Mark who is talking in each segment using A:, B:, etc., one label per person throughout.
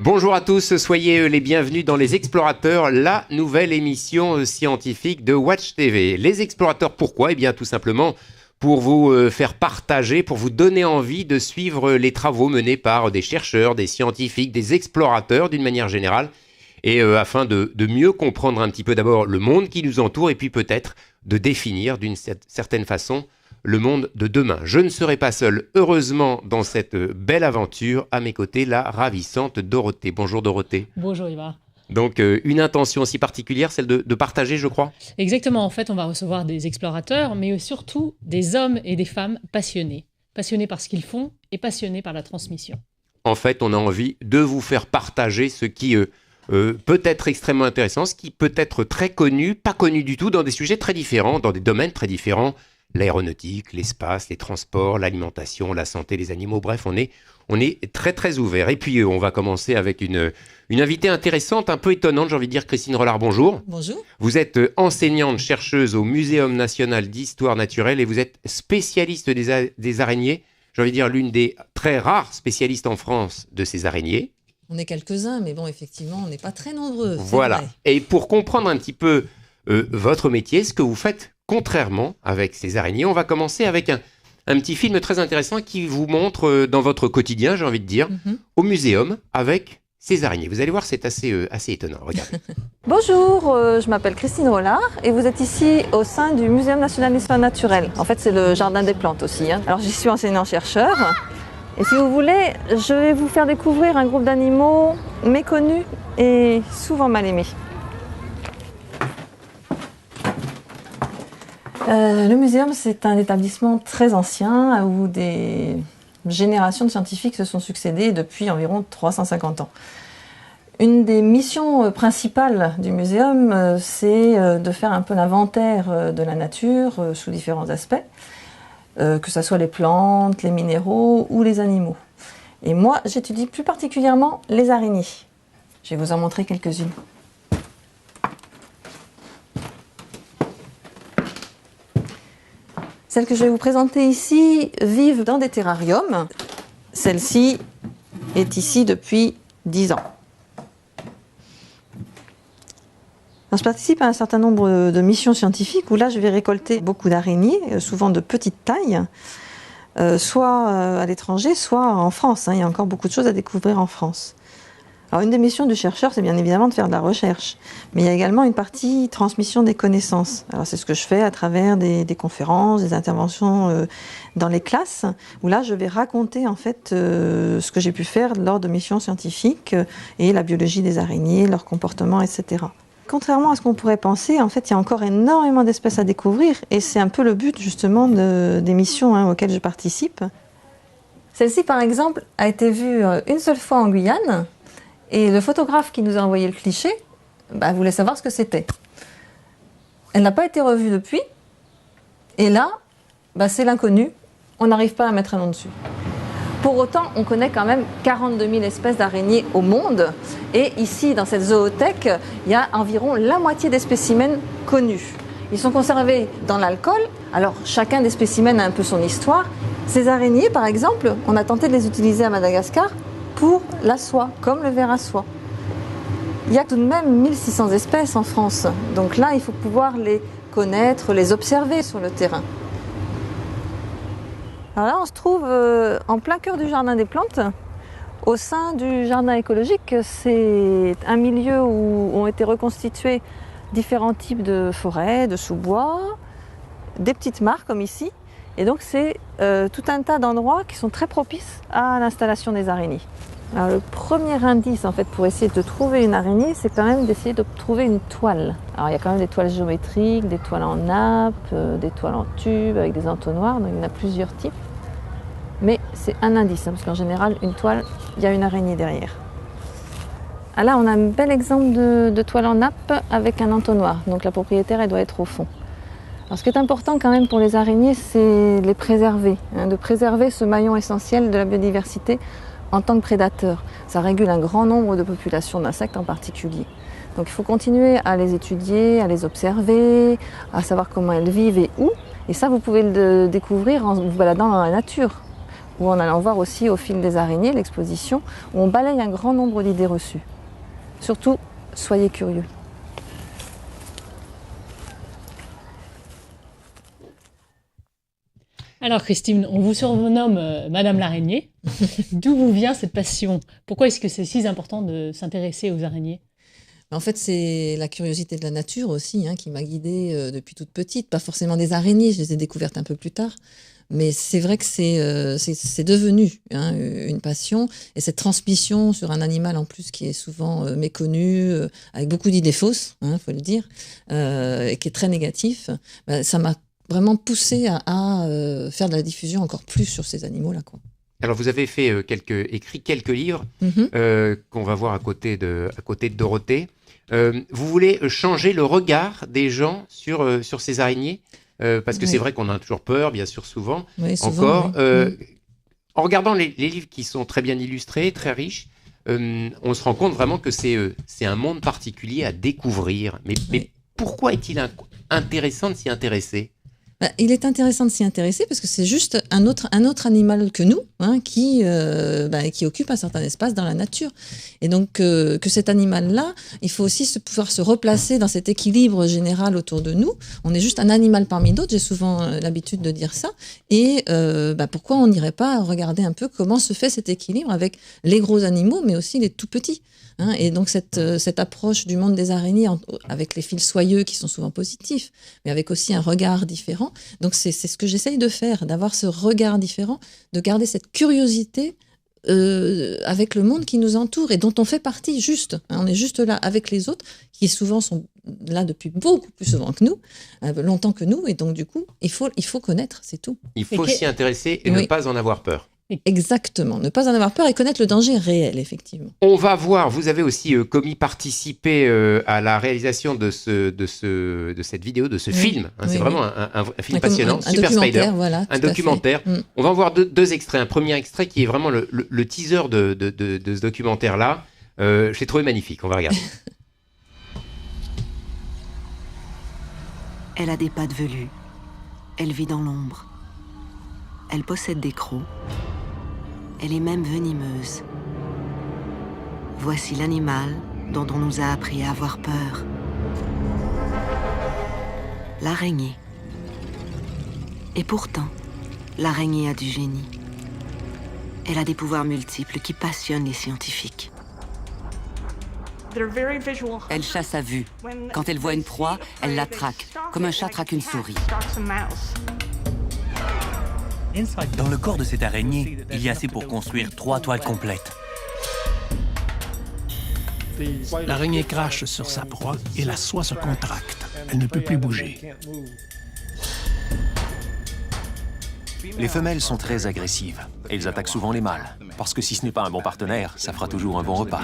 A: Bonjour à tous, soyez les bienvenus dans Les Explorateurs, la nouvelle émission scientifique de Watch TV. Les Explorateurs, pourquoi ? Eh bien tout simplement pour vous faire partager, pour vous donner envie de suivre les travaux menés par des chercheurs, des scientifiques, des explorateurs d'une manière générale, et afin de mieux comprendre un petit peu d'abord le monde qui nous entoure et puis peut-être de définir d'une certaine façon le monde de demain. Je ne serai pas seul, heureusement, dans cette belle aventure. À mes côtés, la ravissante Dorothée. Bonjour Dorothée.
B: Bonjour Ivar.
A: Donc, une intention aussi particulière, celle de partager, je crois.
B: Exactement, en fait, on va recevoir des explorateurs, mais surtout des hommes et des femmes passionnés. Passionnés par ce qu'ils font et passionnés par la transmission.
A: En fait, on a envie de vous faire partager ce qui peut être extrêmement intéressant, ce qui peut être très connu, pas connu du tout, dans des sujets très différents, dans des domaines très différents. L'aéronautique, l'espace, les transports, l'alimentation, la santé, les animaux, bref, on est très très ouvert. Et puis on va commencer avec une invitée intéressante, un peu étonnante, j'ai envie de dire. Christine Rollard, bonjour.
C: Bonjour.
A: Vous êtes enseignante, chercheuse au Muséum national d'histoire naturelle et vous êtes spécialiste des araignées. J'ai envie de dire l'une des très rares spécialistes en France de ces araignées.
C: On est quelques-uns, mais bon, effectivement, on n'est pas très nombreux.
A: Voilà.
C: Vrai.
A: Et pour comprendre un petit peu votre métier, ce que vous faites contrairement avec ces araignées, on va commencer avec un petit film très intéressant qui vous montre dans votre quotidien, j'ai envie de dire, au muséum avec ces araignées. Vous allez voir, c'est assez étonnant. Regardez.
D: Bonjour, je m'appelle Christine Rollard et vous êtes ici au sein du Muséum national d'histoire naturelle. En fait, c'est le jardin des plantes aussi. Alors, j'y suis enseignant-chercheur. Et si vous voulez, je vais vous faire découvrir un groupe d'animaux méconnus et souvent mal aimés. Le muséum, c'est un établissement très ancien où des générations de scientifiques se sont succédées depuis environ 350 ans. Une des missions principales du muséum, c'est de faire un peu l'inventaire de la nature sous différents aspects, que ce soit les plantes, les minéraux ou les animaux. Et moi, j'étudie plus particulièrement les araignées. Je vais vous en montrer quelques-unes. Celles que je vais vous présenter ici vivent dans des terrariums. Celle-ci est ici depuis 10 ans. Alors, je participe à un certain nombre de missions scientifiques où là je vais récolter beaucoup d'araignées, souvent de petite taille, soit à l'étranger, soit en France. Il y a encore beaucoup de choses à découvrir en France. Alors, une des missions du chercheur, c'est bien évidemment de faire de la recherche, mais il y a également une partie transmission des connaissances. Alors, c'est ce que je fais à travers des conférences, des interventions dans les classes, où là, je vais raconter en fait ce que j'ai pu faire lors de missions scientifiques et la biologie des araignées, leur comportement, etc. Contrairement à ce qu'on pourrait penser, en fait, il y a encore énormément d'espèces à découvrir, et c'est un peu le but justement des missions auxquelles je participe. Celle-ci, par exemple, a été vue une seule fois en Guyane. Et le photographe qui nous a envoyé le cliché voulait savoir ce que c'était. Elle n'a pas été revue depuis. Et là, c'est l'inconnu. On n'arrive pas à mettre un nom dessus. Pour autant, on connaît quand même 42 000 espèces d'araignées au monde. Et ici, dans cette zoothèque, il y a environ la moitié des spécimens connus. Ils sont conservés dans l'alcool. Alors, chacun des spécimens a un peu son histoire. Ces araignées, par exemple, on a tenté de les utiliser à Madagascar pour la soie, comme le ver à soie. Il y a tout de même 1600 espèces en France. Donc là, il faut pouvoir les connaître, les observer sur le terrain. Alors là, on se trouve en plein cœur du jardin des plantes. Au sein du jardin écologique, c'est un milieu où ont été reconstitués différents types de forêts, de sous-bois, des petites mares comme ici. Et donc c'est tout un tas d'endroits qui sont très propices à l'installation des araignées. Alors, le premier indice en fait pour essayer de trouver une araignée, c'est quand même d'essayer de trouver une toile. Alors il y a quand même des toiles géométriques, des toiles en nappe, des toiles en tube avec des entonnoirs, donc il y en a plusieurs types. Mais c'est un indice, parce qu'en général, une toile, il y a une araignée derrière. Ah là, on a un bel exemple de toile en nappe avec un entonnoir. Donc la propriétaire, elle doit être au fond. Alors, ce qui est important quand même pour les araignées, c'est de les préserver, de préserver ce maillon essentiel de la biodiversité en tant que prédateur. Ça régule un grand nombre de populations d'insectes en particulier. Donc il faut continuer à les étudier, à les observer, à savoir comment elles vivent et où. Et ça, vous pouvez le découvrir en vous baladant dans la nature. ou en allant voir aussi au fil des araignées, l'exposition, où on balaye un grand nombre d'idées reçues. Surtout, soyez curieux.
B: Alors Christine, on vous surnomme Madame l'araignée. D'où vous vient cette passion? Pourquoi est-ce que c'est si important de s'intéresser aux araignées?
C: En fait, c'est la curiosité de la nature aussi qui m'a guidée depuis toute petite. Pas forcément des araignées, je les ai découvertes un peu plus tard. Mais c'est vrai que c'est devenu une passion. Et cette transmission sur un animal en plus qui est souvent méconnu, avec beaucoup d'idées fausses, faut le dire, et qui est très négatif, ça m'a vraiment poussé à faire de la diffusion encore plus sur ces animaux-là, quoi.
A: Alors, vous avez écrit quelques livres qu'on va voir à côté de Dorothée. Vous voulez changer le regard des gens sur ces araignées parce que c'est vrai qu'on a toujours peur, bien sûr, souvent.
C: Oui, souvent,
A: encore. En regardant les livres qui sont très bien illustrés, très riches, on se rend compte vraiment que c'est un monde particulier à découvrir. Mais pourquoi est-il intéressant de s'y intéresser ?
C: Il est intéressant de s'y intéresser parce que c'est juste un autre animal que nous qui occupe un certain espace dans la nature. Et donc que cet animal-là, il faut aussi pouvoir se replacer dans cet équilibre général autour de nous. On est juste un animal parmi d'autres, j'ai souvent l'habitude de dire ça. Et pourquoi on n'irait pas regarder un peu comment se fait cet équilibre avec les gros animaux, mais aussi les tout petits. Et donc cette approche du monde des araignées avec les fils soyeux qui sont souvent positifs, mais avec aussi un regard différent. Donc c'est ce que j'essaye de faire, d'avoir ce regard différent, de garder cette curiosité avec le monde qui nous entoure et dont on fait partie juste. On est juste là avec les autres qui souvent sont là depuis beaucoup plus souvent que nous, longtemps que nous, et donc du coup il faut connaître, c'est tout.
A: Il faut s'y intéresser et ne pas en avoir peur.
C: Exactement, ne pas en avoir peur et connaître le danger réel, effectivement.
A: On va voir, vous avez aussi commis participer à la réalisation de cette vidéo, de ce film. C'est vraiment un film passionnant, Super Spider,
C: voilà,
A: un documentaire. On va en voir deux extraits. Un premier extrait qui est vraiment le teaser de ce documentaire-là. Je l'ai trouvé magnifique, on va regarder.
E: Elle a des pattes velues. Elle vit dans l'ombre. Elle possède des crocs. Elle est même venimeuse. Voici l'animal dont on nous a appris à avoir peur. L'araignée. Et pourtant, l'araignée a du génie. Elle a des pouvoirs multiples qui passionnent les scientifiques.
F: Elle chasse à vue. Quand elle voit une proie, elle la traque, comme un chat traque une souris.
G: Dans le corps de cette araignée, il y a assez pour construire 3 toiles complètes.
H: L'araignée crache sur sa proie et la soie se contracte. Elle ne peut plus bouger.
I: Les femelles sont très agressives. Elles attaquent souvent les mâles. Parce que si ce n'est pas un bon partenaire, ça fera toujours un bon repas.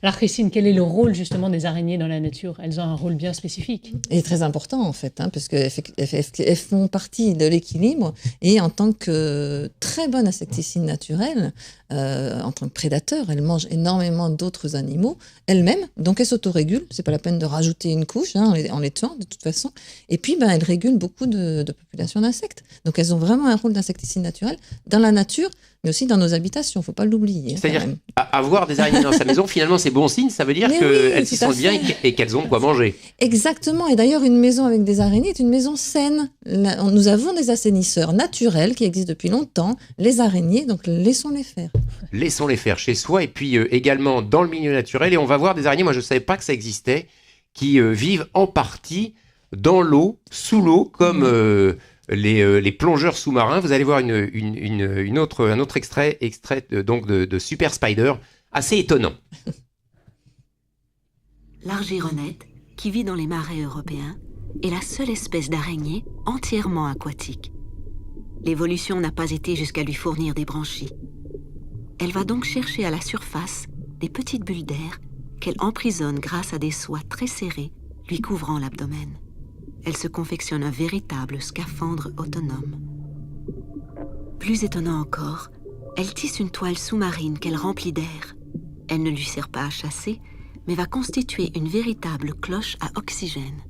B: Alors Christine, quel est le rôle justement des araignées dans la nature? Elles ont un rôle bien spécifique.
C: Et très important en fait, parce qu'elles font partie de l'équilibre et en tant que très bonne insecticide naturelle, en tant que prédateur, elles mangent énormément d'autres animaux elles-mêmes, donc elles s'autorégulent, c'est pas la peine de rajouter une couche en les tuant de toute façon, et puis elles régulent beaucoup de populations d'insectes. Donc elles ont vraiment un rôle d'insecticide naturel dans la nature, mais aussi dans nos habitations, il ne faut pas l'oublier.
A: C'est-à-dire avoir des araignées dans sa maison, finalement, c'est bon signe, ça veut dire qu'elles s'y sentent bien et qu'elles ont de quoi manger.
C: Exactement, et d'ailleurs, une maison avec des araignées est une maison saine. Nous avons des assainisseurs naturels qui existent depuis longtemps, les araignées, donc laissons-les faire.
A: Laissons-les faire chez soi, et puis également dans le milieu naturel, et on va voir des araignées, moi je ne savais pas que ça existait, qui vivent en partie dans l'eau, sous l'eau, comme... les plongeurs sous-marins. Vous allez voir un autre extrait donc de Super Spider, assez étonnant.
E: L'argironnette, qui vit dans les marais européens, est la seule espèce d'araignée entièrement aquatique. L'évolution n'a pas été jusqu'à lui fournir des branchies. Elle va donc chercher à la surface des petites bulles d'air qu'elle emprisonne grâce à des soies très serrées lui couvrant l'abdomen. Elle se confectionne un véritable scaphandre autonome. Plus étonnant encore, elle tisse une toile sous-marine qu'elle remplit d'air. Elle ne lui sert pas à chasser, mais va constituer une véritable cloche à oxygène.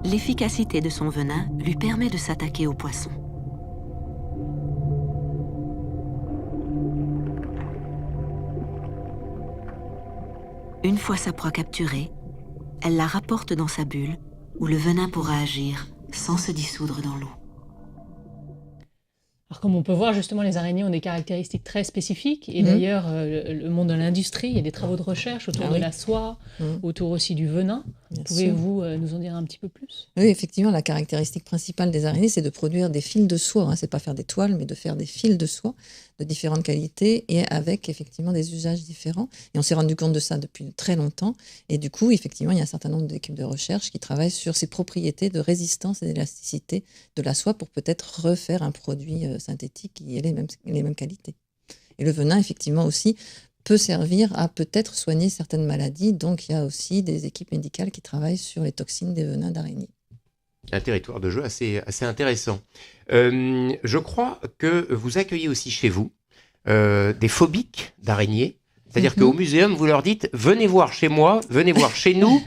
E: L'efficacité de son venin lui permet de s'attaquer aux poissons. Une fois sa proie capturée, elle la rapporte dans sa bulle où le venin pourra agir sans se dissoudre dans l'eau.
B: Alors, comme on peut voir, justement, les araignées ont des caractéristiques très spécifiques. Et d'ailleurs, le monde de l'industrie, il y a des travaux de recherche autour de la soie, autour aussi du venin. Pouvez-vous nous en dire un petit peu plus ?
C: Oui, effectivement, la caractéristique principale des araignées, c'est de produire des fils de soie. Hein. C'est pas faire des toiles, mais de faire des fils de soie de différentes qualités et avec effectivement des usages différents. Et on s'est rendu compte de ça depuis très longtemps. Et du coup, effectivement, il y a un certain nombre d'équipes de recherche qui travaillent sur ces propriétés de résistance et d'élasticité de la soie pour peut-être refaire un produit synthétique qui ait les mêmes qualités. Et le venin, effectivement, aussi peut servir à peut-être soigner certaines maladies. Donc, il y a aussi des équipes médicales qui travaillent sur les toxines des venins d'araignées.
A: Un territoire de jeu assez intéressant. Je crois que vous accueillez aussi chez vous des phobiques d'araignées. C'est-à-dire qu'au muséum, vous leur dites « Venez voir chez moi, venez voir chez nous,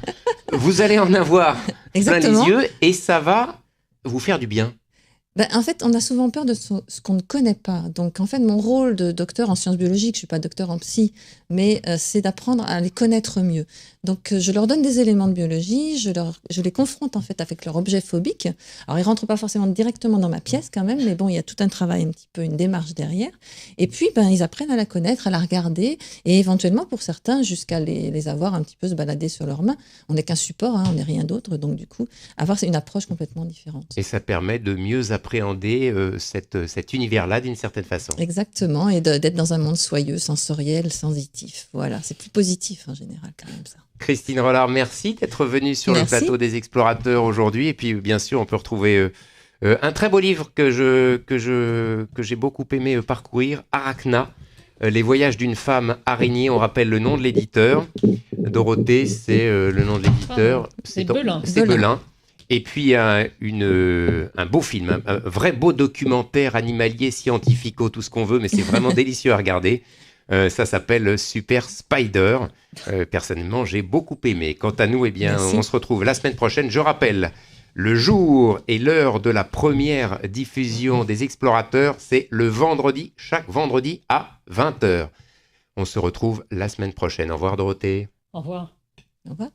A: vous allez en avoir plein les yeux et ça va vous faire du bien. »
C: En fait, on a souvent peur de ce qu'on ne connaît pas. Donc, en fait, mon rôle de docteur en sciences biologiques, je ne suis pas docteur en psy, mais c'est d'apprendre à les connaître mieux. Donc, je leur donne des éléments de biologie, je les confronte en fait avec leur objet phobique. Alors, ils ne rentrent pas forcément directement dans ma pièce quand même, mais bon, il y a tout un travail, un petit peu une démarche derrière. Et puis, ils apprennent à la connaître, à la regarder, et éventuellement, pour certains, jusqu'à les avoir un petit peu se balader sur leurs mains. On n'est qu'un support, on n'est rien d'autre. Donc, du coup, avoir une approche complètement différente.
A: Et ça permet de mieux appréhender cet univers-là d'une certaine façon.
C: Exactement, et d'être dans un monde soyeux, sensoriel, sensitif. Voilà, c'est plus positif en général quand même ça.
A: Christine Rollard, merci d'être venue sur le plateau des Explorateurs aujourd'hui. Et puis, bien sûr, on peut retrouver un très beau livre que j'ai beaucoup aimé parcourir, Arachna, les voyages d'une femme araignée. On rappelle le nom de l'éditeur. Dorothée, c'est le nom de l'éditeur.
B: C'est Belin.
A: C'est Belin. Et puis un beau film, un vrai beau documentaire animalier, scientifico, tout ce qu'on veut, mais c'est vraiment délicieux à regarder. Ça s'appelle Super Spider. Personnellement, j'ai beaucoup aimé. Quant à nous, on se retrouve la semaine prochaine. Je rappelle, le jour et l'heure de la première diffusion des Explorateurs, c'est le vendredi, chaque vendredi à 20h. On se retrouve la semaine prochaine. Au revoir Dorothée.
B: Au revoir.
C: Au revoir.